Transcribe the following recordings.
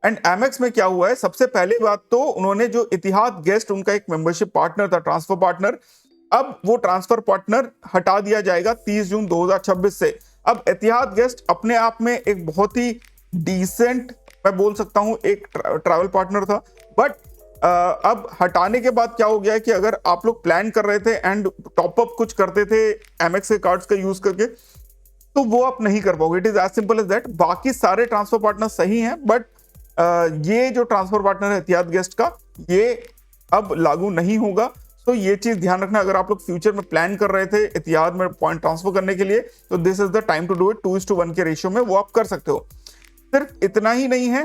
And MX में क्या हुआ है, सबसे पहली बात तो उन्होंने जो इतिहाद गेस्ट उनका एक मेंबरशिप पार्टनर था, ट्रांसफर पार्टनर, अब वो ट्रांसफर पार्टनर हटा दिया जाएगा 30 जून 2026 से। अब इतिहाद गेस्ट अपने आप में एक बहुत ही डिसेंट, मैं बोल सकता हूं, एक ट्रैवल पार्टनर था, बट अब हटाने के बाद क्या हो गया है कि अगर आप लोग प्लान कर रहे थे एंड टॉपअप कुछ करते थे एमएक्स के कार्ड्स का यूज करके, तो वो आप नहीं कर पाओगे। It is as simple as that. बाकी सारे ट्रांसफर पार्टनर सही हैं, बट ये जो ट्रांसफर पार्टनर है एतिहाद गेस्ट का, ये अब लागू नहीं होगा। तो ये चीज ध्यान रखना, अगर आप लोग फ्यूचर में प्लान कर रहे थे एतिहाद में पॉइंट ट्रांसफर करने के लिए, तो this is the time to do it. 2:1 के रेशियो में वो आप कर सकते हो। सिर्फ इतना ही नहीं है,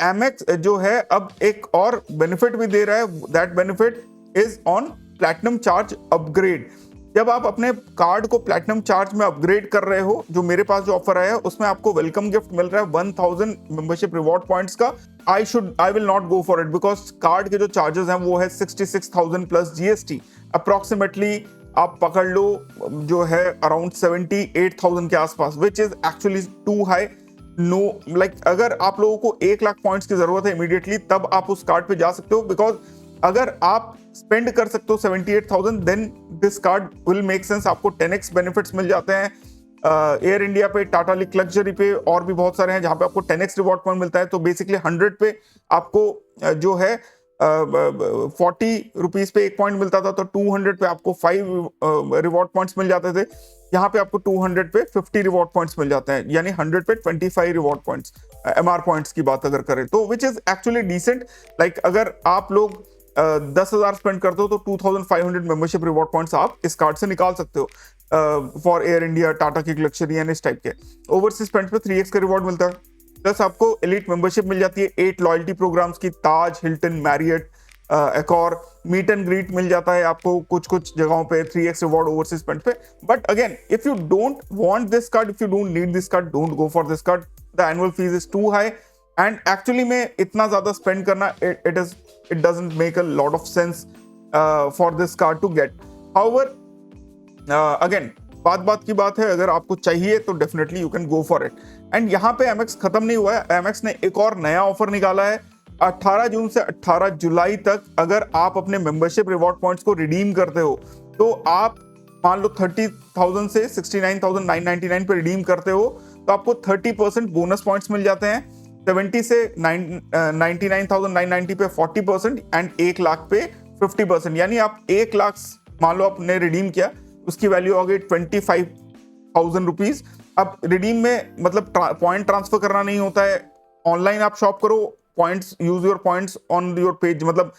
एमएक्स जो है अब एक और बेनिफिट भी दे रहा है। That benefit is on platinum charge upgrade. जब आप अपने कार्ड को प्लैटिनम चार्ज में अपग्रेड कर रहे हो, जो मेरे पास जो ऑफर आया है उसमें आपको वेलकम गिफ्ट मिल रहा है 1000 मेंबरशिप रिवॉर्ड पॉइंट्स का। I will not go for it, because card के जो चार्जेस हैं वो है 66,000 प्लस जीएसटी। अप्रोक्सीमेटली आप पकड़ लो जो है अराउंड 78,000 के आसपास, which is actually too high. No like अगर आप लोगों को 1 लाख पॉइंट्स की जरूरत है इमीडिएटली, तब आप उस कार्ड पे जा सकते हो, बिकॉज अगर आप स्पेंड कर सकते हो 78,000, then this card will make sense. आपको 10x बेनिफिट्स मिल जाते हैं एयर इंडिया पे, टाटा लग्जरी पे, और भी बहुत सारे हैं जहां पे आपको 10x रिवॉर्ड पॉइंट मिलता है। तो बेसिकली 100 पे आपको जो है 40 रुपीज पे 1 पॉइंट मिलता था, तो 200 पे आपको 5 रिवॉर्ड पॉइंट्स मिल जाते थे। यहाँ पे आपको 200 पे 50 रिवॉर्ड पॉइंट्स मिल जाते हैं, यानी 100 पे 25 रिवॉर्ड पॉइंट्स, एमआर पॉइंट्स की बात अगर करें तो, which is actually decent. Like अगर आप लोग 10,000 स्पेंड करते हो तो 2,500 मेंबरशिप रिवॉर्ड पॉइंट्स आप इस कार्ड से निकाल सकते हो फॉर एयर इंडिया, टाटा की लग्जरी एंड इस टाइप के। ओवरसीज स्पेंड पे 3x का रिवॉर्ड मिलता है, प्लस आपको एलिट मेंबरशिप मिल जाती है 8 लॉयल्टी प्रोग्राम्स की, ताज, हिल्टन, मैरियट, एक और मीट एंड ग्रीट मिल जाता है आपको कुछ कुछ जगहों पे 3x रिवॉर्ड ओवरसीज स्पेंड पे। But again, if you don't want this card, if you don't need this card, don't go for this card. The annual fees is too high and actually में इतना ज्यादा spend करना, it doesn't make a lot of sense for this card to get. However, again, बात की बात है, अगर आपको चाहिए तो definitely you can go for it. And यहाँ पे एमएक्स खत्म नहीं हुआ है, एमएक्स ने एक और नया ऑफर निकाला है 18 जून से 18 जुलाई तक। अगर आप अपने मेंबरशिप रिवॉर्ड पॉइंट्स को रिडीम करते हो, तो आप मान लो 30,000 से 69,999 पे रिडीम करते हो, तो आपको 30% बोनस पॉइंट्स मिल जाते हैं। 70 से 99,990 पे 40% एंड 1 लाख पे 50%, यानी आप 1 लाख मान लो आपने रिडीम किया, उसकी वैल्यू हो गई 25,000 रुपीज। अब रिडीम में मतलब पॉइंट ट्रांसफर करना नहीं होता है, ऑनलाइन आप शॉप करो, points, use your points on your page. मतलब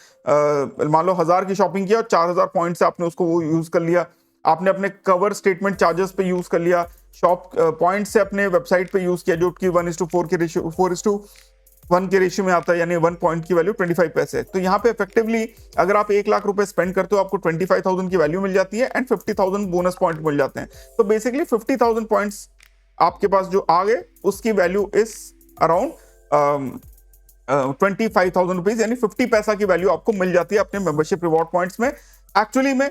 मान लो 1000 की शॉपिंग किया और 4000 पॉइंट्स से आपने उसको वो यूज कर लिया, आपने अपने कवर स्टेटमेंट चार्जेस पे यूज कर लिया, शॉप पॉइंट से अपने वेबसाइट पे यूज किया, जो कि 1:4 के रेशियो, 4:1 के रेशियो में आता है, यानी 1 पॉइंट की वैल्यू 25 पैसे। तो यहाँ पे इफेक्टिवली अगर आप 1 लाख रुपए स्पेंड करते हो, आपको 25,000 की वैल्यू मिल जाती है एंड 50,000 बोनस पॉइंट मिल जाते हैं। तो बेसिकली 50,000 पॉइंट्स आपके पास जो आ गए, उसकी वैल्यू इज अराउंड 25,000 रुपीज, यानी 50 पैसा की वैल्यू आपको मिल जाती है अपने मेंबरशिप रिवॉर्ड पॉइंट्स में। एक्चुअली में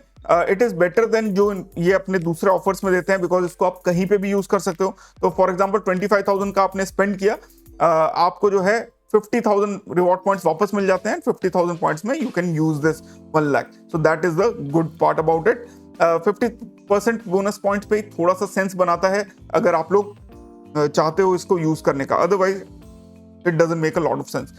इट इज बेटर देन जो ये अपने दूसरे ऑफर्स में देते हैं, बिकॉज इसको आप कहीं पे भी यूज कर सकते हो। तो फॉर एग्जांपल 25,000 का आपने स्पेंड किया, आपको जो है 50,000 रिवॉर्ड पॉइंट्स वापस मिल जाते हैं। 50,000 पॉइंट्स में you can use this 1 lakh. So that is the good part about it. 50% bonus points पे थोड़ा सा सेंस बनाता है अगर आप लोग चाहते हो इसको यूज करने का, otherwise it doesn't make a lot of sense.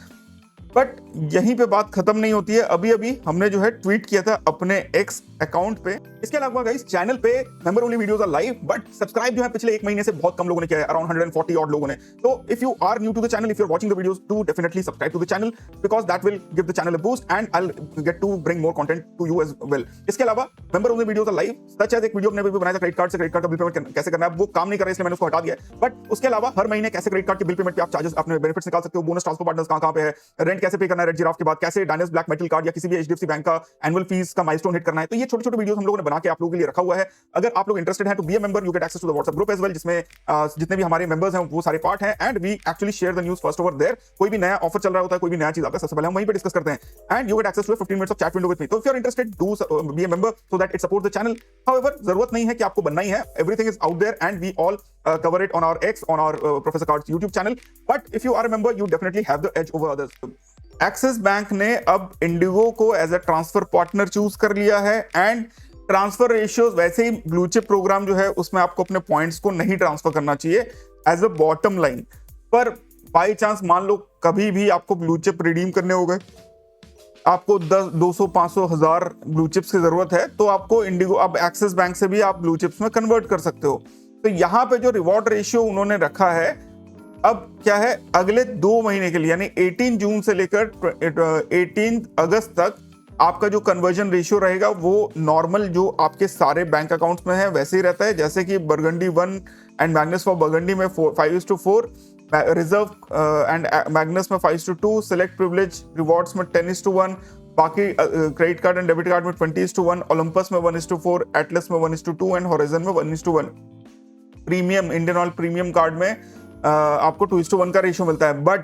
But यहीं पे बात खत्म नहीं होती है। अभी अभी हमने जो है ट्वीट किया था अपने एक्स अकाउंट पे। इसके अलावा गाइस, चैनल पे member only videos are live, but subscribe जो है पिछले 1 महीने से बहुत कम लोगों ने किया है, अराउंड 140 ऑड लोगों ने। तो if you are new to the channel, if you are watching the videos, do definitely subscribe to the channel, because that will give the channel a boost and I will get to bring more content to you as well. इसके अलावा member only videos are live, such as एक video हमने बनाया था credit card से, credit card का bill payment कैसे करना है, वो काम नहीं कर रहा है इसलिए मैंने उसको हटा दिया है। बट उसके अलावा हर महीने कैसे क्रेडिट कार्ड के बिल पेमेंट पे आप चार्जेस अपने बेनिफिट्स निकाल सकते हो, बोनस ट्रांसफर पार्टनर्स कहां पे है, रेंट कैसे पे करना है रेड जिराफ के बाद, कैसे डायनेस ब्लैक मेटल कार्ड या किसी भी एचडीएफसी बैंक का एनुअल फीस का माइलस्टोन हिट करना है। तो ये छोटे छोटे वीडियोस हम लोगों ने बना के आप लोगों के लिए रखा हुआ है। अगर आप लोग इंटरेस्टेड हैं तो be a member, you get access to the WhatsApp group as well, जिसमें जितने भी हमारे मेंबर्स हैं वो सारे पार्ट हैं, and we actually share the news first over there. कोई भी नया ऑफर चल रहा होता है, कोई भी नया चीज आता है, सबसे पहले हम वहीं पे डिस्कस करते हैं, and you get access to 15 minutes of chat window with me. तो if you are interested, do be a member so that it supports the channel. However, जरूरत नहीं है कि आपको बनना ही है, everything is out there and we all cover it on our X, on our Professor Card's YouTube channel. But if you are a member, you definitely have the edge over others. Axis bank ने अब IndiGo को as a transfer partner choose कर लिया है, and transfer ratios, वैसे ही blue chip programme जो है उसमें आपको अपने पॉइंट्स को नहीं ट्रांसफर करना चाहिए एज अ बॉटम लाइन। पर बाई चांस मान लो कभी भी आपको ब्लू चिप रिडीम करने हो गए, आपको 10, 200, 500, 1000 ब्लू चिप्स की जरूरत है, तो आपको इंडिगो, अब एक्सिस बैंक से भी आप ब्लू चिप्स में कन्वर्ट कर सकते हो। तो यहाँ पे जो रिवॉर्ड रेशियो उन्होंने रखा है अब क्या है, अगले 2 महीने के लिए, यानी 18 जून से लेकर 18 अगस्त तक आपका जो कन्वर्जन रेशियो रहेगा वो नॉर्मल जो आपके सारे बैंक अकाउंट्स में है वैसे ही रहता है। जैसे कि burgundy 1 and Magnus for burgundy में 5:4, रिजर्व एंड मैग्नस में 5:2, सिलेक्ट प्रिविलेज रिवॉर्ड्स में 10:1, बाकी credit card and debit card में 20:1, ओलंपस में 1:4, एटलस में 1:2 एंड हॉरिजन में 1:1। Premium, Indian oil premium card में आपको 2:1 का रेशियो मिलता है। But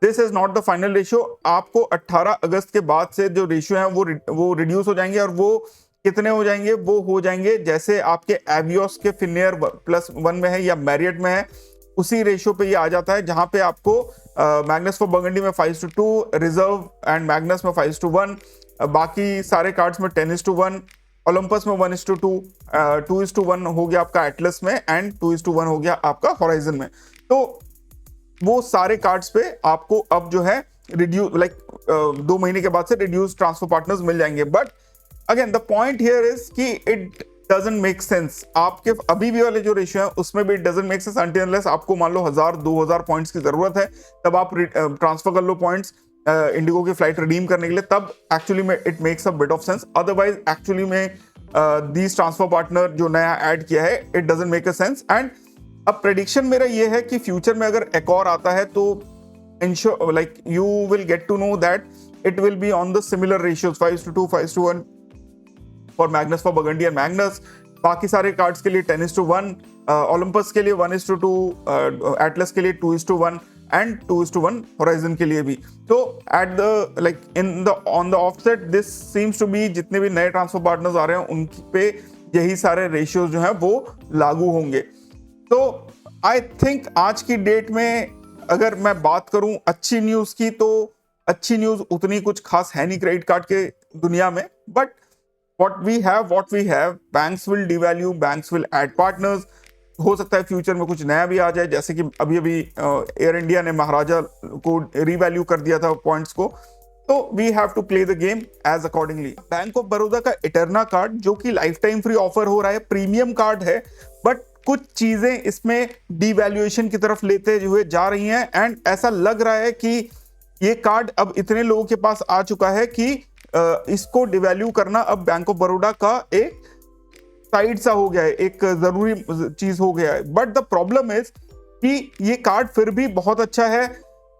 this is not the final ratio. आपको 18 अगस्त के बाद से जो रेशियो है वो रिड्यूस हो जाएंगे, और वो कितने हो जाएंगे, वो हो जाएंगे जैसे आपके एवियोस के फिनेयर +1 में है या मैरियट में है, उसी रेशियो पे ये आ जाता है, जहां पे आपको मैग्नस फॉर बर्गंडी में 5:2, रिजर्व एंड मैग्नस में 5:1, बाकी सारे कार्ड्स में 10:1, ओलंपस में 1:2, 2:1 हो गया आपका एटलस में, एंड 2:1 हो गया आपका हॉराइजन में। तो वो सारे कार्ड्स पे आपको अब जो है रिड्यूस, लाइक 2 महीने के बाद से रिड्यूस ट्रांसफर पार्टनर्स मिल जाएंगे। But again the point here is कि इट डजंट मेक सेंस। आपके अभी भी वाले जो रेशियो है उसमें भी it doesn't make sense until unless आपको मान लो 1000-2000 पॉइंट्स की जरूरत है, तब आप ट्रांसफर कर लो पॉइंट्स इंडिगो की फ्लाइट रिडीम करने के लिए, तब एक्चुअली में it makes a bit of sense. Otherwise actually में दीज ट्रांसफर पार्टनर जो नया ऐड किया है, it doesn't make a sense. And अब प्रेडिक्शन मेरा ये है कि फ्यूचर में अगर एक और आता है तो ensure, like you will get to know that it will be on the similar ratios 5:2, 5:1 for Magnus for Burgundy and Magnus, बाकी सारे कार्ड्स के लिए 10:1, ओलंपस के लिए 1:2, एटलस के लिए 2:1 एंड 2:1 होराइजन के लिए भी। तो at the like in the on the offset this seems to be, जितने भी नए ट्रांसफर पार्टनर्स आ रहे हैं उन पे यही सारे रेशियोज जो हैं वो लागू होंगे। तो आई थिंक आज की डेट में अगर मैं बात करूं अच्छी न्यूज की, तो अच्छी न्यूज उतनी कुछ खास है नहीं क्रेडिट कार्ड के दुनिया में। But what we have, banks will devalue, banks will add partners। हो सकता है फ्यूचर में कुछ नया भी आ जाए, जैसे कि अभी एयर इंडिया ने महाराजा को रिवैल्यू कर दिया था पॉइंट्स को। तो we have to play the game as accordingly. Bank of Baroda का इटर्ना कार्ड जो कि लाइफ टाइम फ्री ऑफर हो रहा है, प्रीमियम कार्ड है, बट कुछ चीजें इसमें डिवैल्यूएशन की तरफ लेते हुए जा रही हैं, एंड ऐसा लग रहा है कि ये कार्ड अब इतने लोगों के पास आ चुका है कि इसको डिवैल्यू करना अब बैंक ऑफ बड़ौदा का एक साइड सा हो गया है, एक जरूरी चीज हो गया है। बट द प्रॉब्लम इज कि ये कार्ड फिर भी बहुत अच्छा है,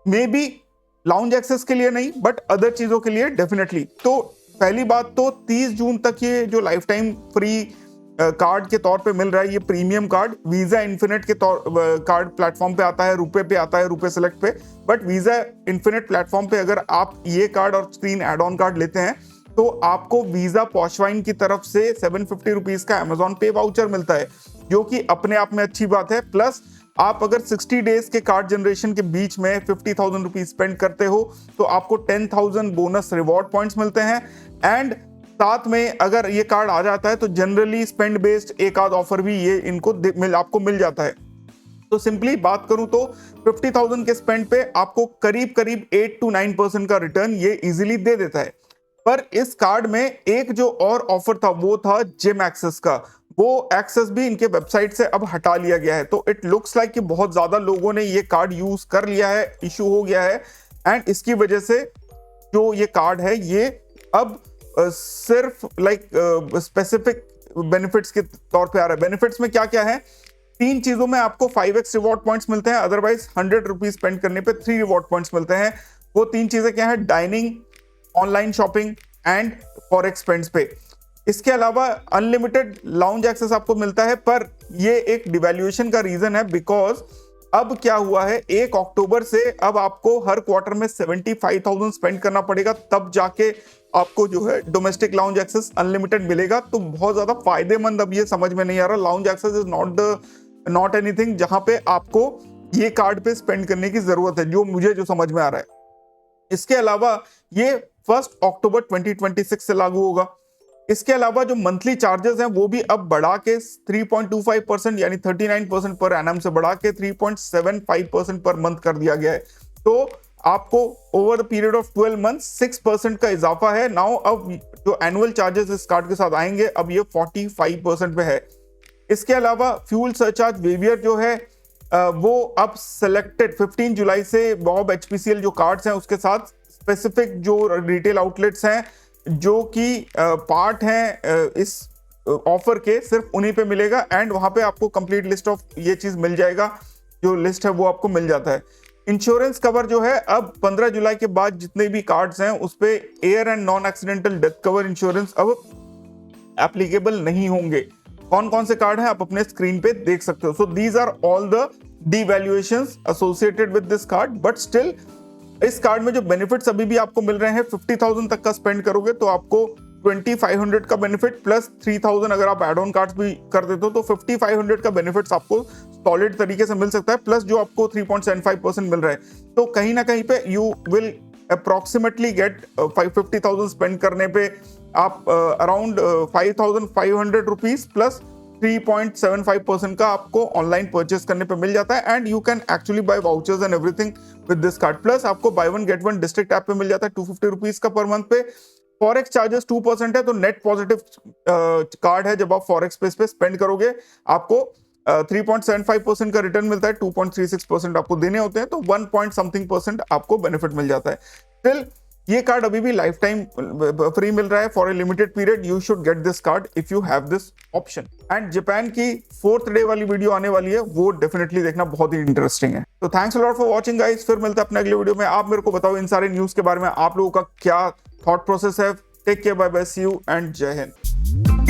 मे बी लाउंज एक्सेस के लिए नहीं बट अदर चीजों के लिए डेफिनेटली। तो पहली बात तो 30 जून तक ये जो लाइफ टाइम फ्री कार्ड के तौर पे मिल रहा है, ये प्रीमियम कार्ड वीजा इन्फिनिट के तौर कार्ड प्लेटफॉर्म पे आता है, रुपए पे आता है, रुपए सेलेक्ट पे। बट वीजा इन्फिनिट प्लेटफॉर्म पे अगर आप ये कार्ड और 3 एड ऑन कार्ड लेते हैं तो आपको वीजा पॉशवाइन की तरफ से 750 रुपीज का अमेजॉन पे वाउचर मिलता है, जो कि अपने आप में अच्छी बात है। प्लस आप अगर 60 डेज के कार्ड जनरेशन के बीच में 50,000 रुपीज स्पेंड करते हो तो आपको 10,000 बोनस रिवॉर्ड पॉइंट्स मिलते हैं। एंड साथ में अगर ये कार्ड आ जाता है तो जनरली स्पेंड बेस्ड एक आध ऑफर भी ये इनको आपको मिल जाता है। तो सिंपली बात करूं तो 50,000 के स्पेंड पे आपको करीब 8 to 9% का रिटर्न ये इजीली दे देता है। पर इस कार्ड में एक जो और ऑफर था वो था जिम एक्सेस का, वो एक्सेस भी इनके वेबसाइट से अब हटा लिया गया है। तो इट लुक्स लाइक कि बहुत ज्यादा लोगों ने ये कार्ड यूज कर लिया है, इशू हो गया है, एंड इसकी वजह से जो ये कार्ड है ये अब सिर्फ लाइक स्पेसिफिक बेनिफिट्स के तौर पे आ रहा है। बेनिफिट्स में क्या क्या है, 3 चीजों में आपको 5x रिवॉर्ड पॉइंट्स मिलते हैं, अदरवाइज 100 रुपीज स्पेंड करने पे 3 रिवॉर्ड पॉइंट्स मिलते हैं। वो 3 चीजें क्या है, dining, online shopping and forex spends पे। इसके अलावा अनलिमिटेड लाउंज एक्सेस आपको मिलता है, पर ये एक डिवैल्यूएशन का रीजन है, बिकॉज अब क्या हुआ है 1 अक्टूबर से अब आपको हर क्वार्टर में 75,000 स्पेंड करना पड़ेगा, तब जाके आपको जो है डोमेस्टिक लाउंज एक्सेस अनलिमिटेड मिलेगा। तो बहुत ज्यादा फायदेमंद अब ये समझ में नहीं आ रहा। Lounge access is not anything जहां पे आपको ये कार्ड पे स्पेंड करने की जरूरत है, जो मुझे जो समझ में आ रहा है। इसके अलावा ये 1 अक्टूबर 2026 से लागू होगा। इसके अलावा जो मंथली चार्जेस हैं वो भी अब बढ़ा के 3.25% यानी 39% पर एनम से बढ़ा के 3.75% पर मंथ कर दिया गया है। तो आपको over the period of 12 month 6% का इजाफा है। नाउ अब जो एनुअल चार्जेस इस कार्ड के साथ आएंगे अब ये 45% पे है। इसके अलावा फ्यूल सरचार्ज वेवियर जो है वो अब सिलेक्टेड 15 जुलाई से बॉब एचपीसीएल जो कार्ड्स हैं उसके साथ स्पेसिफिक जो रिटेल आउटलेट्स हैं जो कि पार्ट हैं इस ऑफर के, सिर्फ उन्हीं पे मिलेगा। एंड वहां पे आपको कंप्लीट लिस्ट ऑफ ये चीज मिल जाएगा, जो लिस्ट है वो आपको मिल जाता है। इंश्योरेंस कवर जो है अब 15 जुलाई के बाद जितने भी कार्ड्स हैं उस पे air and non accidental death cover insurance अब एप्लीकेबल नहीं होंगे। कौन कौन से कार्ड हैं आप अपने स्क्रीन पे देख सकते हो। So these are all the devaluations associated with this card, but still इस कार्ड में जो बेनिफिट्स अभी भी आपको मिल रहे हैं, 50,000 तक का स्पेंड करोगे तो आपको 2500 का बेनिफिट प्लस 3000 अगर आप एड ऑन कार्ड्स भी कर देते हो तो 5500 का बेनिफिट्स आपको सॉलिड तरीके से मिल सकता है, प्लस जो आपको 3.75% मिल रहा है। तो कहीं ना कहीं पे you will approximately get 50,000 spend करने पे आप अराउंड 5,500 रुपीज प्लस 3.75% का आपको ऑनलाइन परचेस करने पे मिल जाता है। And you can actually buy vouchers and everything with this card. Plus आपको buy one get one District app पे मिल जाता है 250 रुपीज का पर मंथ पे। फॉरेक्स चार्जेस 2% है, तो नेट पॉजिटिव कार्ड है। जब आप फॉरेक्स स्पेस पे स्पेंड करोगे आपको 3.75% का रिटर्न मिलता है, 2.36% आपको देने होते हैं, तो 1 पॉइंट समथिंग % आपको बेनिफिट मिल जाता है। स्टिल ये कार्ड अभी भी लाइफ टाइम फ्री मिल रहा है for a limited period. You should get this card if you have this option. And Japan की 4th डे वाली वीडियो आने वाली है, वो डेफिनेटली देखना बहुत ही इंटरेस्टिंग है। तो thanks a lot for watching guys, फिर मिलते हैं अपने अगले वीडियो में। आप मेरे को बताओ इन सारे न्यूज के बारे में आप लोगों का क्या थॉट प्रोसेस है। Take care, bye bye, see you and जय हिंद।